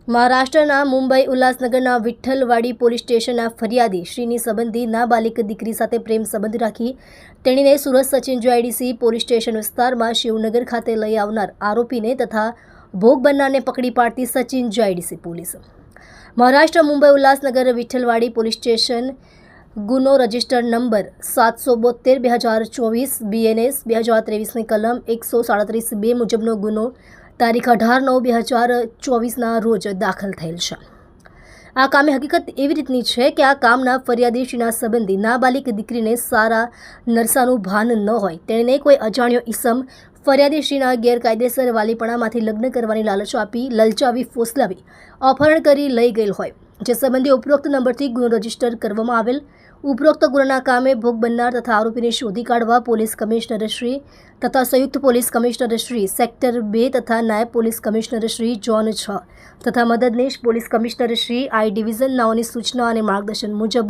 મહારાષ્ટ્રના મુંબઈ ઉલ્લાસનગરના વિઠ્ઠલવાડી પોલીસ સ્ટેશનના ફરિયાદી શ્રીની સંબંધી નાબાલિગ દીકરી સાથે પ્રેમ સંબંધ રાખી તેણીને Surat Sachin GIDC police station વિસ્તારમાં શિવનગર ખાતે લઈ આવનાર આરોપીને તથા ભોગ બનનારને પકડી પાડતી Sachin GIDC police Maharashtra Mumbai Ulhasnagar Vithalwadi police station ગુનો રજિસ્ટર નંબર 772/2024 BNS 2023ની કલમ 137(2) મુજબનો ગુનો તારીખ 18/9/2024ના રોજ દાખલ થયેલ છે। આ કામે હકીકત એવી રીતની છે કે આ કામના ફરિયાદીશ્રીના સંબંધી નાબાલિગ દીકરીને સારા નરસાનું ભાન ન હોય તેણે કોઈ અજાણ્યો ઈસમ ફરિયાદીશ્રીના ગેરકાયદેસર વાલીપણામાંથી લગ્ન કરવાની લાલચ આપી લલચાવી ફોસલાવી અપહરણ કરી લઈ ગયેલ હોય, જે સંબંધી ઉપરોક્ત નંબરથી ગુનો રજીસ્ટર કરવામાં આવેલ। ઉપરોક્ત ગુનાના કામે ભોગ બનનાર તથા આરોપીને શોધી કાઢવા પોલીસ કમિશનર શ્રી તથા સંયુક્ત પોલીસ કમિશનર શ્રી સેક્ટર 2 તથા નાયબ પોલીસ કમિશનર શ્રી ઝોન 6 તથા મદદનીશ police commissioner Shri I division નાઓની સૂચના અને માર્ગદર્શન મુજબ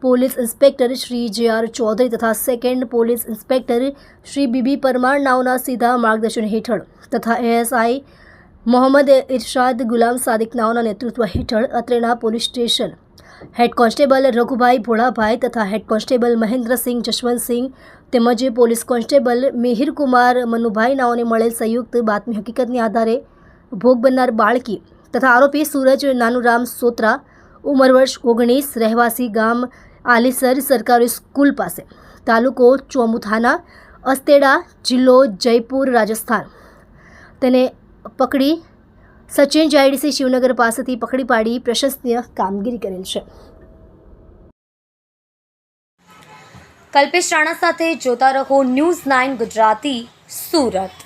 police inspector Shri J R. Chaudhary તથા second police inspector Shri B B. Parmar નાઓના સીધા માર્ગદર્શન હેઠળ તથા એએસઆઈ મોહમ્મદ ઇરશાદ ગુલામ સાદિક નાઓના નેતૃત્વ હેઠળ અત્રેના police station head constable Raghubhai Bholabhai તથા હેડ કોન્સ્ટેબલ મહેન્દ્રસિંહ જશવંતસિંહ તેમજ પોલીસ કોન્સ્ટેબલ મિહિરકુમાર મનુભાઈ નાઓને મળેલ સંયુક્ત બાતમી હકીકતને આધારે ભોગ બનનાર બાળકી તથા આરોપી સૂરજ નાનુરામ સોત્રા ઉંમર વર્ષ 19 રહેવાસી ગામ આલીસર સરકારી સ્કૂલ પાસે તાલુકો ચોમુથાના અસ્તેડા જિલ્લો જયપુર રાજસ્થાન તેને પકડી સચિન જીઆઈડીસી શિવનગર પાસેથી પકડી પાડી પ્રશંસનીય કામગીરી કરેલ છે। કલ્પેશ રાણા સાથે જોતા રહો ન્યૂઝ 9 ગુજરાતી, સુરત।